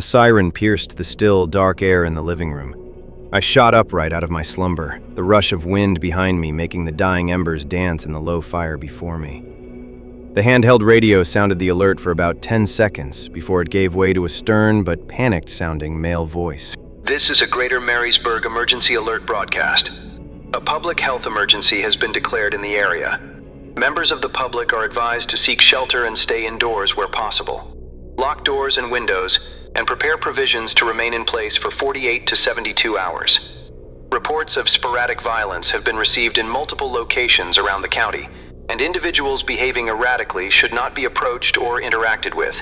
A siren pierced the still, dark air in the living room. I shot upright out of my slumber, the rush of wind behind me making the dying embers dance in the low fire before me. The handheld radio sounded the alert for about 10 seconds before it gave way to a stern but panicked-sounding male voice. This is a Greater Marysburg emergency alert broadcast. A public health emergency has been declared in the area. Members of the public are advised to seek shelter and stay indoors where possible. Lock doors and windows, and prepare provisions to remain in place for 48 to 72 hours. Reports of sporadic violence have been received in multiple locations around the county, and individuals behaving erratically should not be approached or interacted with.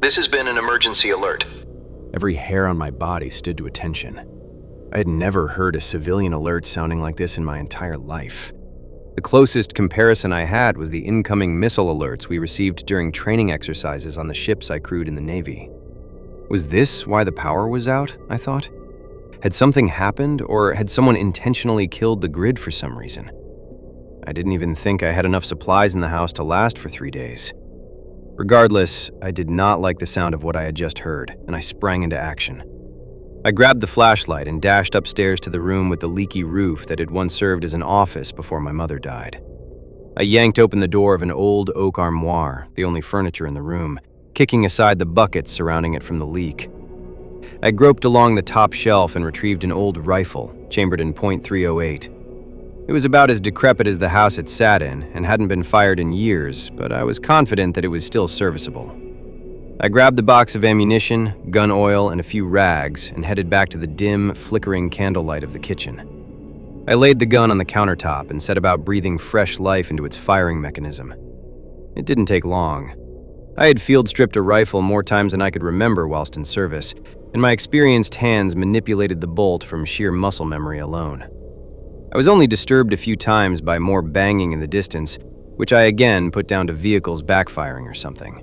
This has been an emergency alert. Every hair on my body stood to attention. I had never heard a civilian alert sounding like this in my entire life. The closest comparison I had was the incoming missile alerts we received during training exercises on the ships I crewed in the Navy. Was this why the power was out, I thought? Had something happened, or had someone intentionally killed the grid for some reason? I didn't even think I had enough supplies in the house to last for 3 days. Regardless, I did not like the sound of what I had just heard, and I sprang into action. I grabbed the flashlight and dashed upstairs to the room with the leaky roof that had once served as an office before my mother died. I yanked open the door of an old oak armoire, the only furniture in the room, kicking aside the buckets surrounding it from the leak. I groped along the top shelf and retrieved an old rifle, chambered in .308. It was about as decrepit as the house it sat in and hadn't been fired in years, but I was confident that it was still serviceable. I grabbed the box of ammunition, gun oil, and a few rags and headed back to the dim, flickering candlelight of the kitchen. I laid the gun on the countertop and set about breathing fresh life into its firing mechanism. It didn't take long. I had field-stripped a rifle more times than I could remember whilst in service, and my experienced hands manipulated the bolt from sheer muscle memory alone. I was only disturbed a few times by more banging in the distance, which I again put down to vehicles backfiring or something.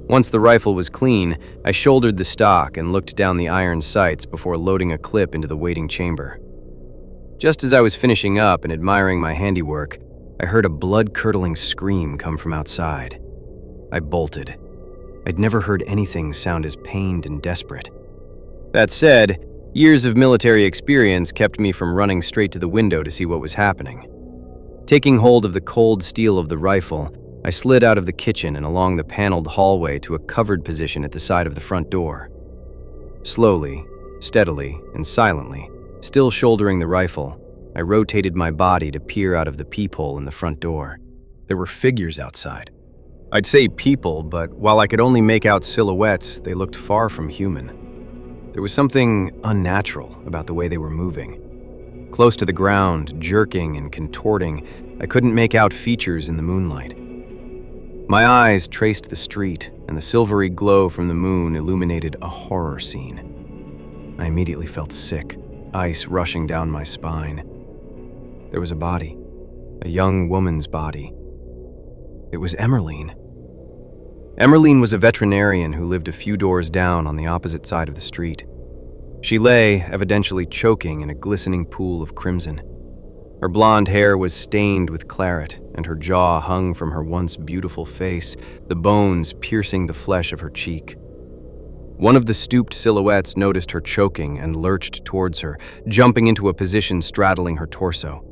Once the rifle was clean, I shouldered the stock and looked down the iron sights before loading a clip into the waiting chamber. Just as I was finishing up and admiring my handiwork, I heard a blood-curdling scream come from outside. I bolted. I'd never heard anything sound as pained and desperate. That said, years of military experience kept me from running straight to the window to see what was happening. Taking hold of the cold steel of the rifle, I slid out of the kitchen and along the paneled hallway to a covered position at the side of the front door. Slowly, steadily, and silently, still shouldering the rifle, I rotated my body to peer out of the peephole in the front door. There were figures outside. I'd say people, but while I could only make out silhouettes, they looked far from human. There was something unnatural about the way they were moving. Close to the ground, jerking and contorting, I couldn't make out features in the moonlight. My eyes traced the street, and the silvery glow from the moon illuminated a horror scene. I immediately felt sick, ice rushing down my spine. There was a body, a young woman's body. It was Emerline. Emerline was a veterinarian who lived a few doors down on the opposite side of the street. She lay, evidently choking in a glistening pool of crimson. Her blonde hair was stained with claret, and her jaw hung from her once beautiful face, the bones piercing the flesh of her cheek. One of the stooped silhouettes noticed her choking and lurched towards her, jumping into a position straddling her torso.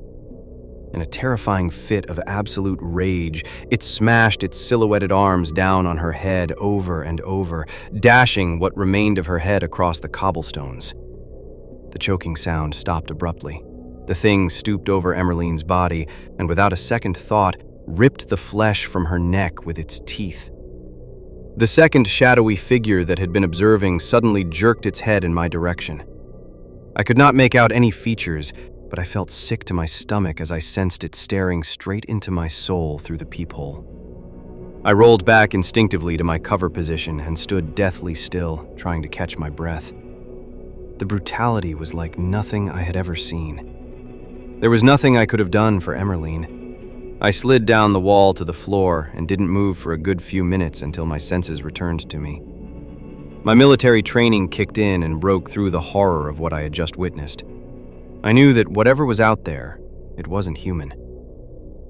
In a terrifying fit of absolute rage, it smashed its silhouetted arms down on her head over and over, dashing what remained of her head across the cobblestones. The choking sound stopped abruptly. The thing stooped over Emerline's body and, without a second thought, ripped the flesh from her neck with its teeth. The second shadowy figure that had been observing suddenly jerked its head in my direction. I could not make out any features, but I felt sick to my stomach as I sensed it staring straight into my soul through the peephole. I rolled back instinctively to my cover position and stood deathly still, trying to catch my breath. The brutality was like nothing I had ever seen. There was nothing I could have done for Emerline. I slid down the wall to the floor and didn't move for a good few minutes until my senses returned to me. My military training kicked in and broke through the horror of what I had just witnessed. I knew that whatever was out there, it wasn't human.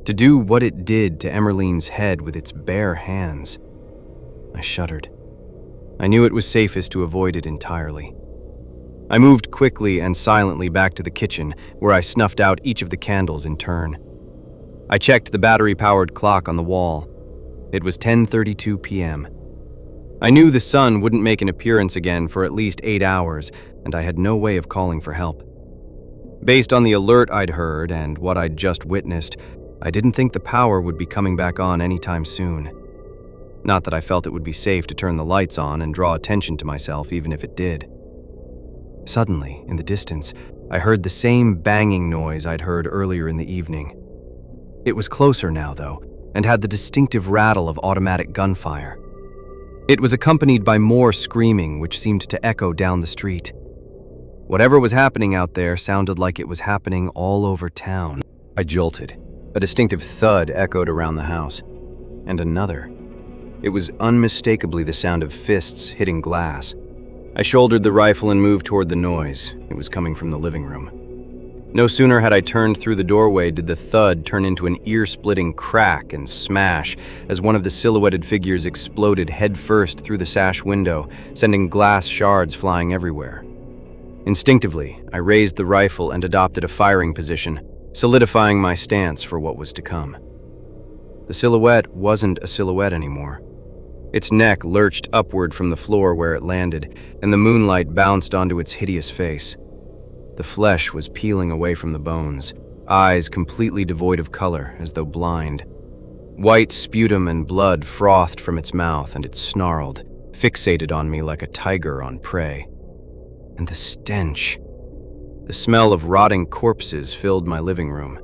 To do what it did to Emerline's head with its bare hands, I shuddered. I knew it was safest to avoid it entirely. I moved quickly and silently back to the kitchen, where I snuffed out each of the candles in turn. I checked the battery-powered clock on the wall. It was 10:32 p.m. I knew the sun wouldn't make an appearance again for at least 8 hours, and I had no way of calling for help. Based on the alert I'd heard and what I'd just witnessed, I didn't think the power would be coming back on anytime soon. Not that I felt it would be safe to turn the lights on and draw attention to myself, even if it did. Suddenly, in the distance, I heard the same banging noise I'd heard earlier in the evening. It was closer now, though, and had the distinctive rattle of automatic gunfire. It was accompanied by more screaming, which seemed to echo down the street. Whatever was happening out there sounded like it was happening all over town. I jolted. A distinctive thud echoed around the house. And another. It was unmistakably the sound of fists hitting glass. I shouldered the rifle and moved toward the noise. It was coming from the living room. No sooner had I turned through the doorway did the thud turn into an ear-splitting crack and smash as one of the silhouetted figures exploded headfirst through the sash window, sending glass shards flying everywhere. Instinctively, I raised the rifle and adopted a firing position, solidifying my stance for what was to come. The silhouette wasn't a silhouette anymore. Its neck lurched upward from the floor where it landed, and the moonlight bounced onto its hideous face. The flesh was peeling away from the bones, eyes completely devoid of color, as though blind. White sputum and blood frothed from its mouth, and it snarled, fixated on me like a tiger on prey. And the stench. The smell of rotting corpses filled my living room.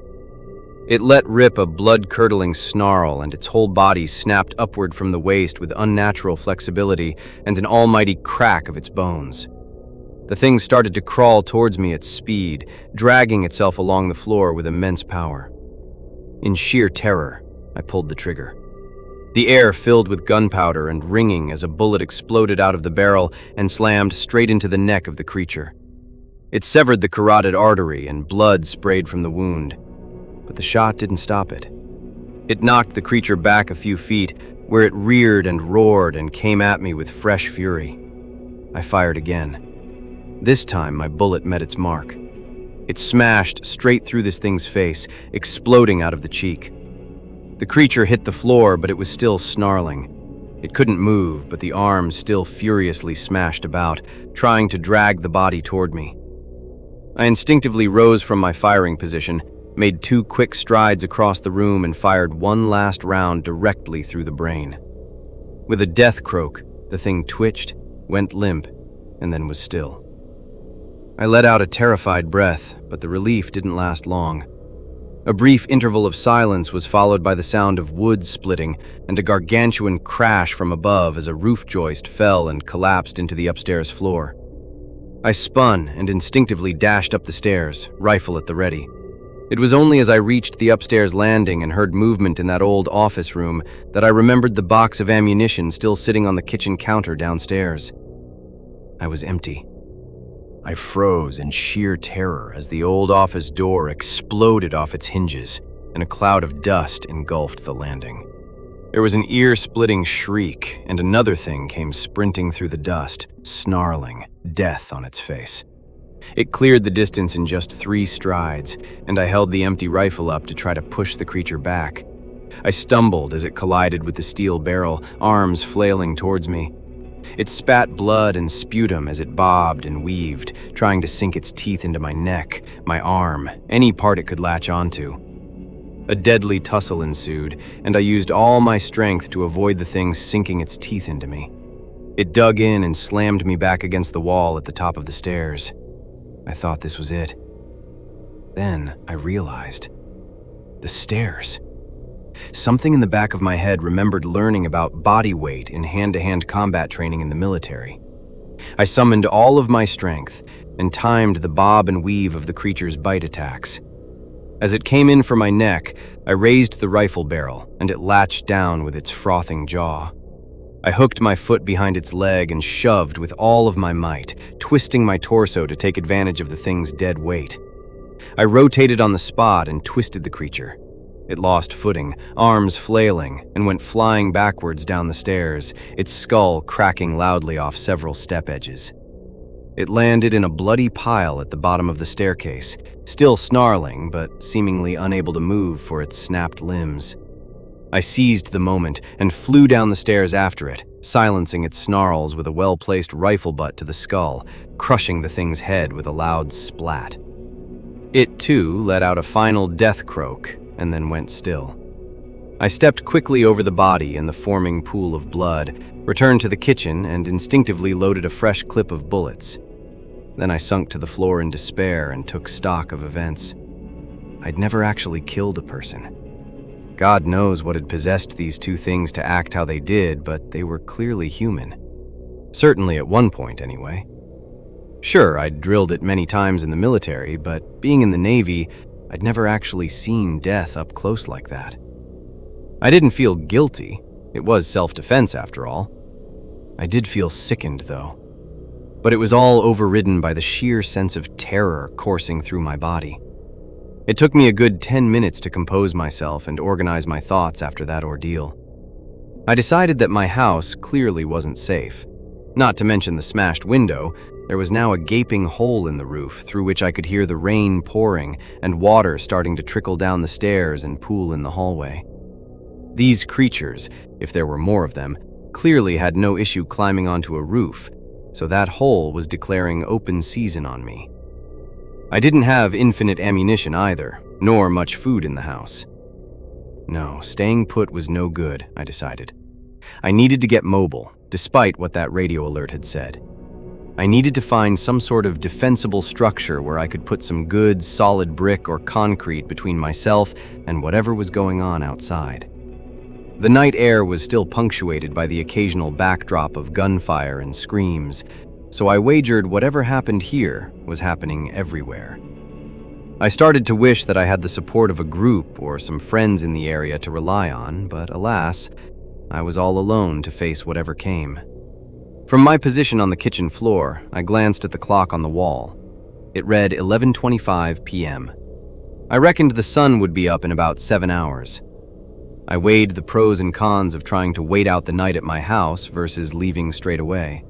It let rip a blood-curdling snarl, and its whole body snapped upward from the waist with unnatural flexibility and an almighty crack of its bones. The thing started to crawl towards me at speed, dragging itself along the floor with immense power. In sheer terror, I pulled the trigger. The air filled with gunpowder and ringing as a bullet exploded out of the barrel and slammed straight into the neck of the creature. It severed the carotid artery and blood sprayed from the wound. But the shot didn't stop it. It knocked the creature back a few feet, where it reared and roared and came at me with fresh fury. I fired again. This time, my bullet met its mark. It smashed straight through this thing's face, exploding out of the cheek. The creature hit the floor, but it was still snarling. It couldn't move, but the arms still furiously smashed about, trying to drag the body toward me. I instinctively rose from my firing position, made 2 quick strides across the room and fired one last round directly through the brain. With a death croak, the thing twitched, went limp, and then was still. I let out a terrified breath, but the relief didn't last long. A brief interval of silence was followed by the sound of wood splitting and a gargantuan crash from above as a roof joist fell and collapsed into the upstairs floor. I spun and instinctively dashed up the stairs, rifle at the ready. It was only as I reached the upstairs landing and heard movement in that old office room that I remembered the box of ammunition still sitting on the kitchen counter downstairs. I was empty. I froze in sheer terror as the old office door exploded off its hinges and a cloud of dust engulfed the landing. There was an ear-splitting shriek, and another thing came sprinting through the dust, snarling, death on its face. It cleared the distance in just 3 strides, and I held the empty rifle up to try to push the creature back. I stumbled as it collided with the steel barrel, arms flailing towards me. It spat blood and sputum as it bobbed and weaved, trying to sink its teeth into my neck, my arm, any part it could latch onto. A deadly tussle ensued, and I used all my strength to avoid the thing sinking its teeth into me. It dug in and slammed me back against the wall at the top of the stairs. I thought this was it. Then I realized. The stairs. Something in the back of my head remembered learning about body weight in hand-to-hand combat training in the military. I summoned all of my strength and timed the bob and weave of the creature's bite attacks. As it came in for my neck, I raised the rifle barrel, and it latched down with its frothing jaw. I hooked my foot behind its leg and shoved with all of my might, twisting my torso to take advantage of the thing's dead weight. I rotated on the spot and twisted the creature. It lost footing, arms flailing, and went flying backwards down the stairs, its skull cracking loudly off several step edges. It landed in a bloody pile at the bottom of the staircase, still snarling but seemingly unable to move for its snapped limbs. I seized the moment and flew down the stairs after it, silencing its snarls with a well-placed rifle butt to the skull, crushing the thing's head with a loud splat. It, too, let out a final death croak and then went still. I stepped quickly over the body and the forming pool of blood, returned to the kitchen, and instinctively loaded a fresh clip of bullets. Then I sunk to the floor in despair and took stock of events. I'd never actually killed a person. God knows what had possessed these two things to act how they did, but they were clearly human. Certainly at one point, anyway. Sure, I'd drilled it many times in the military, but being in the Navy, I'd never actually seen death up close like that. I didn't feel guilty. It was self-defense, after all. I did feel sickened, though. But it was all overridden by the sheer sense of terror coursing through my body. It took me a good 10 minutes to compose myself and organize my thoughts after that ordeal. I decided that my house clearly wasn't safe. Not to mention the smashed window, there was now a gaping hole in the roof through which I could hear the rain pouring and water starting to trickle down the stairs and pool in the hallway. These creatures, if there were more of them, clearly had no issue climbing onto a roof, so that hole was declaring open season on me. I didn't have infinite ammunition either, nor much food in the house. No, staying put was no good, I decided. I needed to get mobile, despite what that radio alert had said. I needed to find some sort of defensible structure where I could put some good, solid brick or concrete between myself and whatever was going on outside. The night air was still punctuated by the occasional backdrop of gunfire and screams, so I wagered whatever happened here was happening everywhere. I started to wish that I had the support of a group or some friends in the area to rely on, but alas, I was all alone to face whatever came. From my position on the kitchen floor, I glanced at the clock on the wall. It read 11:25 p.m. I reckoned the sun would be up in about 7 hours. I weighed the pros and cons of trying to wait out the night at my house versus leaving straight away.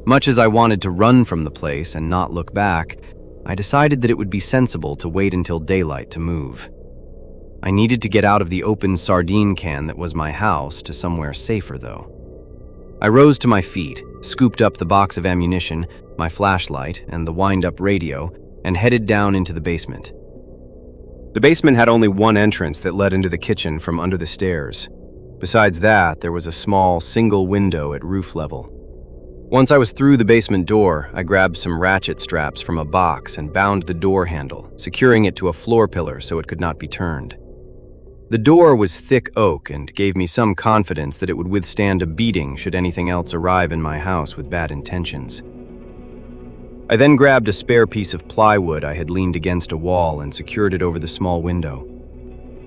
Much as I wanted to run from the place and not look back, I decided that it would be sensible to wait until daylight to move. I needed to get out of the open sardine can that was my house to somewhere safer, though. I rose to my feet, scooped up the box of ammunition, my flashlight, and the wind-up radio, and headed down into the basement. The basement had only one entrance that led into the kitchen from under the stairs. Besides that, there was a small, single window at roof level. Once I was through the basement door, I grabbed some ratchet straps from a box and bound the door handle, securing it to a floor pillar so it could not be turned. The door was thick oak and gave me some confidence that it would withstand a beating should anything else arrive in my house with bad intentions. I then grabbed a spare piece of plywood I had leaned against a wall and secured it over the small window.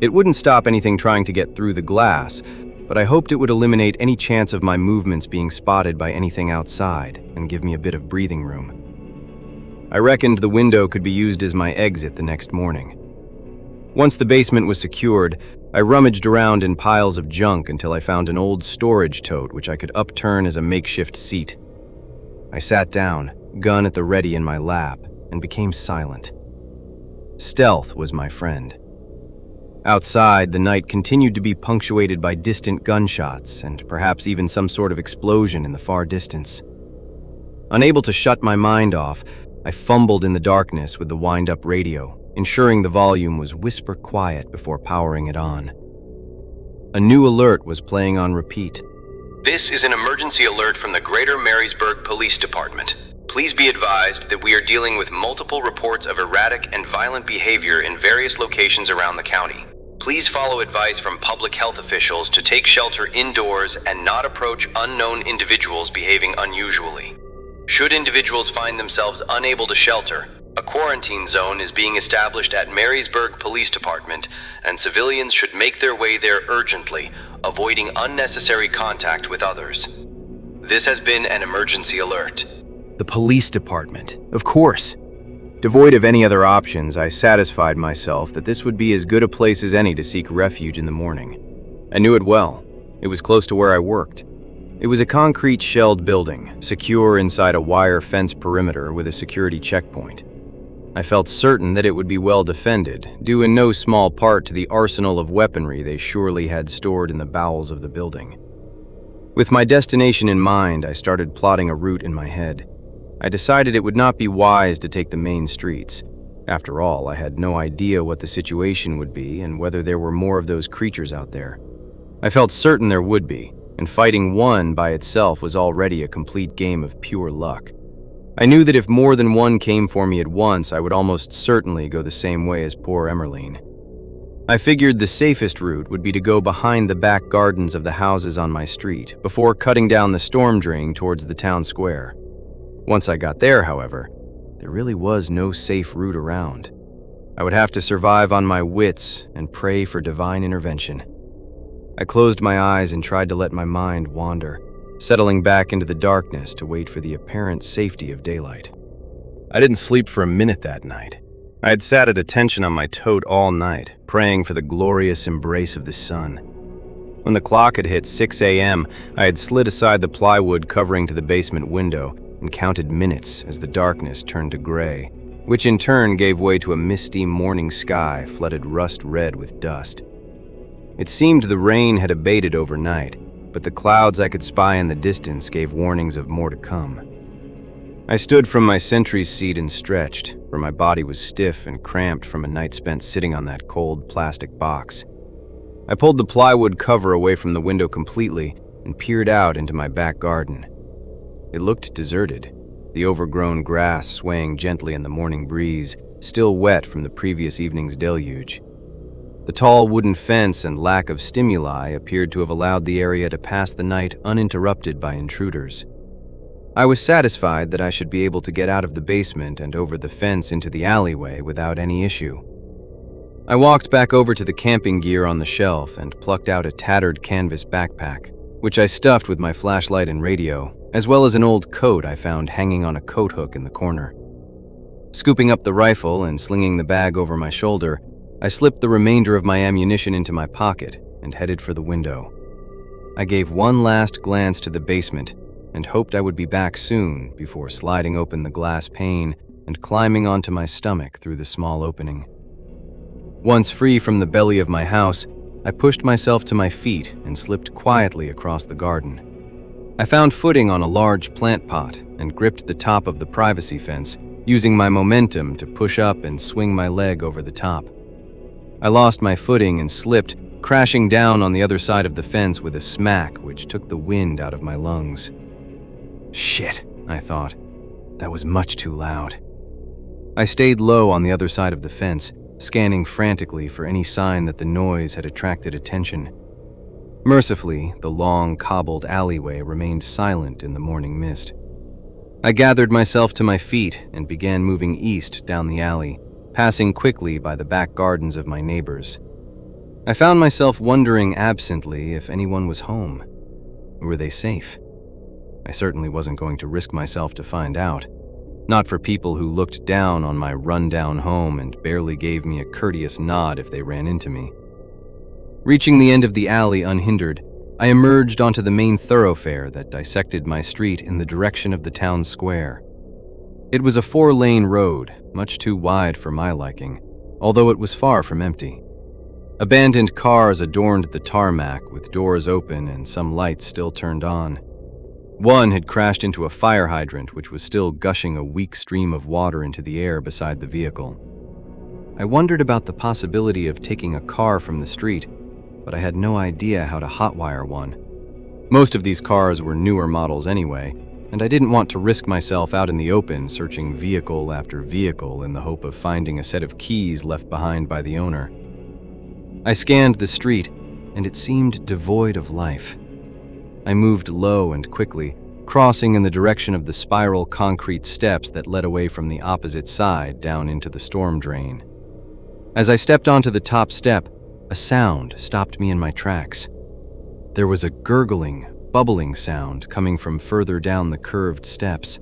It wouldn't stop anything trying to get through the glass, but I hoped it would eliminate any chance of my movements being spotted by anything outside and give me a bit of breathing room. I reckoned the window could be used as my exit the next morning. Once the basement was secured, I rummaged around in piles of junk until I found an old storage tote which I could upturn as a makeshift seat. I sat down, gun at the ready in my lap, and became silent. Stealth was my friend. Outside, the night continued to be punctuated by distant gunshots and perhaps even some sort of explosion in the far distance. Unable to shut my mind off, I fumbled in the darkness with the wind-up radio, ensuring the volume was whisper quiet before powering it on. A new alert was playing on repeat. This is an emergency alert from the Greater Marysburg Police Department. Please be advised that we are dealing with multiple reports of erratic and violent behavior in various locations around the county. Please follow advice from public health officials to take shelter indoors and not approach unknown individuals behaving unusually. Should individuals find themselves unable to shelter, a quarantine zone is being established at Marysburg Police Department, and civilians should make their way there urgently, avoiding unnecessary contact with others. This has been an emergency alert. The police department, of course. Devoid of any other options, I satisfied myself that this would be as good a place as any to seek refuge in the morning. I knew it well. It was close to where I worked. It was a concrete shelled building, secure inside a wire fence perimeter with a security checkpoint. I felt certain that it would be well defended, due in no small part to the arsenal of weaponry they surely had stored in the bowels of the building. With my destination in mind, I started plotting a route in my head. I decided it would not be wise to take the main streets. After all, I had no idea what the situation would be and whether there were more of those creatures out there. I felt certain there would be, and fighting one by itself was already a complete game of pure luck. I knew that if more than one came for me at once, I would almost certainly go the same way as poor Emmerline. I figured the safest route would be to go behind the back gardens of the houses on my street, before cutting down the storm drain towards the town square. Once I got there, however, there really was no safe route around. I would have to survive on my wits and pray for divine intervention. I closed my eyes and tried to let my mind wander, settling back into the darkness to wait for the apparent safety of daylight. I didn't sleep for a minute that night. I had sat at attention on my tote all night, praying for the glorious embrace of the sun. When the clock had hit 6 a.m., I had slid aside the plywood covering to the basement window and counted minutes as the darkness turned to gray, which in turn gave way to a misty morning sky flooded rust red with dust. It seemed the rain had abated overnight, but the clouds I could spy in the distance gave warnings of more to come. I stood from my sentry's seat and stretched, for my body was stiff and cramped from a night spent sitting on that cold plastic box. I pulled the plywood cover away from the window completely and peered out into my back garden. It looked deserted, the overgrown grass swaying gently in the morning breeze, still wet from the previous evening's deluge. The tall wooden fence and lack of stimuli appeared to have allowed the area to pass the night uninterrupted by intruders. I was satisfied that I should be able to get out of the basement and over the fence into the alleyway without any issue. I walked back over to the camping gear on the shelf and plucked out a tattered canvas backpack, which I stuffed with my flashlight and radio, as well as an old coat I found hanging on a coat hook in the corner. Scooping up the rifle and slinging the bag over my shoulder, I slipped the remainder of my ammunition into my pocket and headed for the window. I gave one last glance to the basement and hoped I would be back soon before sliding open the glass pane and climbing onto my stomach through the small opening. Once free from the belly of my house, I pushed myself to my feet and slipped quietly across the garden. I found footing on a large plant pot and gripped the top of the privacy fence, using my momentum to push up and swing my leg over the top. I lost my footing and slipped, crashing down on the other side of the fence with a smack which took the wind out of my lungs. Shit, I thought. That was much too loud. I stayed low on the other side of the fence, scanning frantically for any sign that the noise had attracted attention. Mercifully, the long, cobbled alleyway remained silent in the morning mist. I gathered myself to my feet and began moving east down the alley, passing quickly by the back gardens of my neighbors. I found myself wondering absently if anyone was home. Were they safe? I certainly wasn't going to risk myself to find out. Not for people who looked down on my run-down home and barely gave me a courteous nod if they ran into me. Reaching the end of the alley unhindered, I emerged onto the main thoroughfare that dissected my street in the direction of the town square. It was a 4-lane road, much too wide for my liking, although it was far from empty. Abandoned cars adorned the tarmac with doors open and some lights still turned on. One had crashed into a fire hydrant which was still gushing a weak stream of water into the air beside the vehicle. I wondered about the possibility of taking a car from the street, but I had no idea how to hotwire one. Most of these cars were newer models anyway, and I didn't want to risk myself out in the open searching vehicle after vehicle in the hope of finding a set of keys left behind by the owner. I scanned the street, and it seemed devoid of life. I moved low and quickly, crossing in the direction of the spiral concrete steps that led away from the opposite side down into the storm drain. As I stepped onto the top step, a sound stopped me in my tracks. There was a gurgling, bubbling sound coming from further down the curved steps.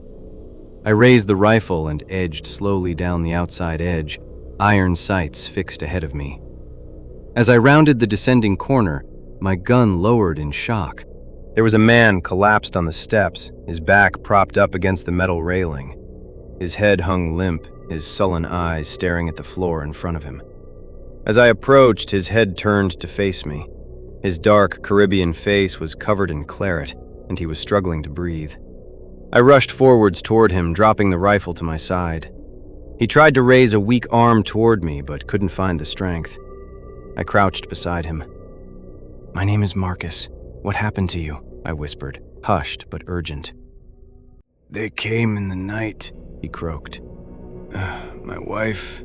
I raised the rifle and edged slowly down the outside edge, iron sights fixed ahead of me. As I rounded the descending corner, my gun lowered in shock. There was a man collapsed on the steps, his back propped up against the metal railing. His head hung limp, his sullen eyes staring at the floor in front of him. As I approached, his head turned to face me. His dark Caribbean face was covered in claret, and he was struggling to breathe. I rushed forwards toward him, dropping the rifle to my side. He tried to raise a weak arm toward me, but couldn't find the strength. I crouched beside him. "My name is Marcus. What happened to you?" I whispered, hushed but urgent. "They came in the night," he croaked. "My wife,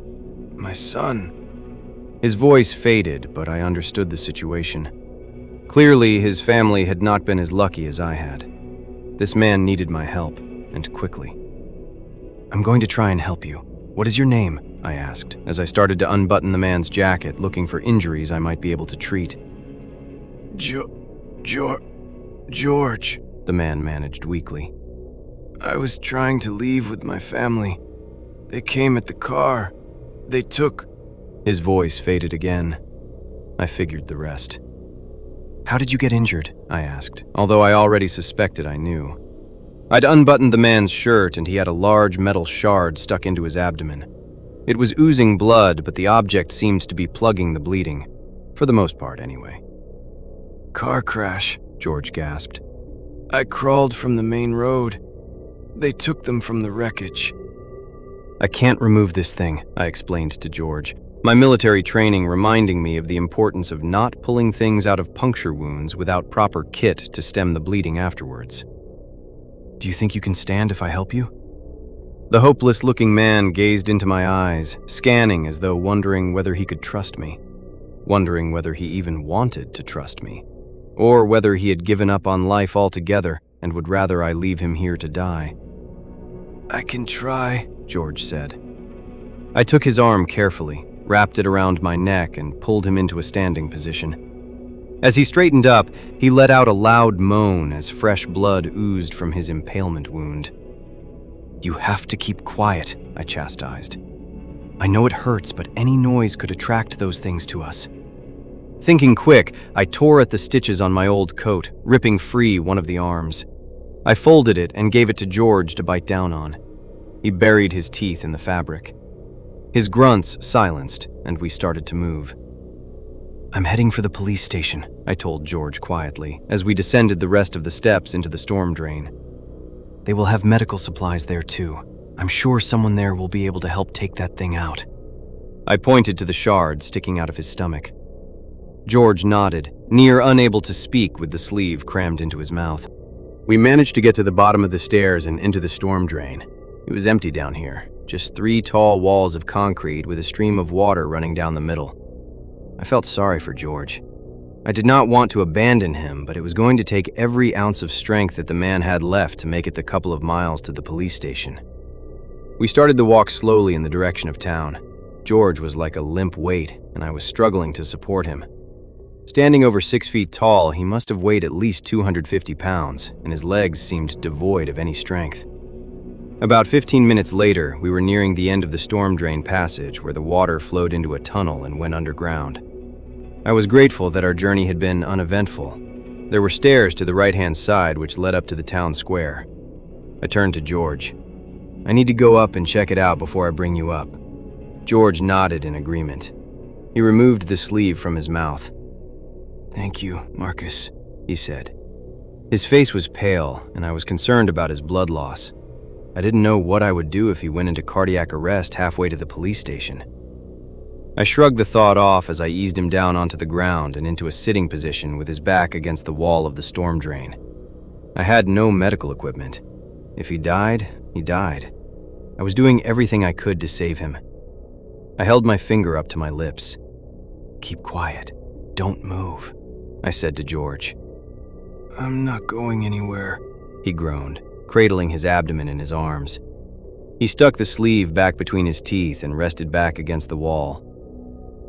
my son." His voice faded, but I understood the situation. Clearly, his family had not been as lucky as I had. This man needed my help, and quickly. "I'm going to try and help you. What is your name?" I asked, as I started to unbutton the man's jacket, looking for injuries I might be able to treat. George, the man managed weakly. "I was trying to leave with my family. They came at the car. They took..." His voice faded again. I figured the rest. "How did you get injured?" I asked, although I already suspected I knew. I'd unbuttoned the man's shirt, and he had a large metal shard stuck into his abdomen. It was oozing blood, but the object seemed to be plugging the bleeding, for the most part anyway. "Car crash," George gasped. "I crawled from the main road. They took them from the wreckage." "I can't remove this thing," I explained to George, my military training reminding me of the importance of not pulling things out of puncture wounds without proper kit to stem the bleeding afterwards. "Do you think you can stand if I help you?" The hopeless-looking man gazed into my eyes, scanning as though wondering whether he could trust me, wondering whether he even wanted to trust me, or whether he had given up on life altogether and would rather I leave him here to die. "I can try," George said. I took his arm carefully, wrapped it around my neck, and pulled him into a standing position. As he straightened up, he let out a loud moan as fresh blood oozed from his impalement wound. "You have to keep quiet," I chastised. "I know it hurts, but any noise could attract those things to us." Thinking quick, I tore at the stitches on my old coat, ripping free one of the arms. I folded it and gave it to George to bite down on. He buried his teeth in the fabric. His grunts silenced, and we started to move. "I'm heading for the police station," I told George quietly, as we descended the rest of the steps into the storm drain. "They will have medical supplies there too. I'm sure someone there will be able to help take that thing out." I pointed to the shard sticking out of his stomach. George nodded, near unable to speak with the sleeve crammed into his mouth. We managed to get to the bottom of the stairs and into the storm drain. It was empty down here, just 3 tall walls of concrete with a stream of water running down the middle. I felt sorry for George. I did not want to abandon him, but it was going to take every ounce of strength that the man had left to make it the couple of miles to the police station. We started to walk slowly in the direction of town. George was like a limp weight, and I was struggling to support him. Standing over 6 feet tall, he must have weighed at least 250 pounds, and his legs seemed devoid of any strength. About 15 minutes later, we were nearing the end of the storm drain passage where the water flowed into a tunnel and went underground. I was grateful that our journey had been uneventful. There were stairs to the right-hand side which led up to the town square. I turned to George. "I need to go up and check it out before I bring you up." George nodded in agreement. He removed the sleeve from his mouth. "Thank you, Marcus," he said. His face was pale, and I was concerned about his blood loss. I didn't know what I would do if he went into cardiac arrest halfway to the police station. I shrugged the thought off as I eased him down onto the ground and into a sitting position with his back against the wall of the storm drain. I had no medical equipment. If he died, he died. I was doing everything I could to save him. I held my finger up to my lips. "Keep quiet. Don't move," I said to George. "I'm not going anywhere," he groaned, cradling his abdomen in his arms. He stuck the sleeve back between his teeth and rested back against the wall.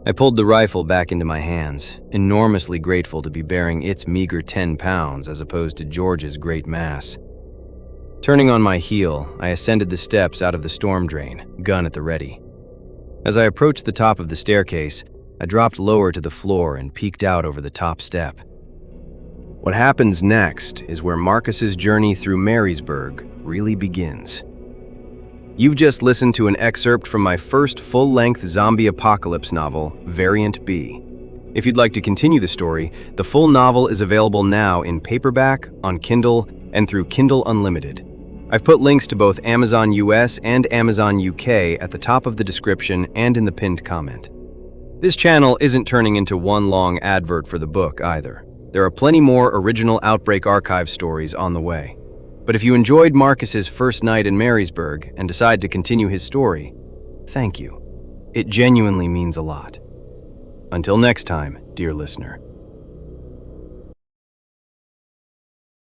I pulled the rifle back into my hands, enormously grateful to be bearing its meager 10 pounds as opposed to George's great mass. Turning on my heel, I ascended the steps out of the storm drain, gun at the ready. As I approached the top of the staircase, I dropped lower to the floor and peeked out over the top step. What happens next is where Marcus's journey through Marysburg really begins. You've just listened to an excerpt from my first full-length zombie apocalypse novel, Variant B. If you'd like to continue the story, the full novel is available now in paperback, on Kindle, and through Kindle Unlimited. I've put links to both Amazon US and Amazon UK at the top of the description and in the pinned comment. This channel isn't turning into one long advert for the book either. There are plenty more original Outbreak archive stories on the way. But if you enjoyed Marcus's first night in Marysburg and decide to continue his story, thank you. It genuinely means a lot. Until next time, dear listener.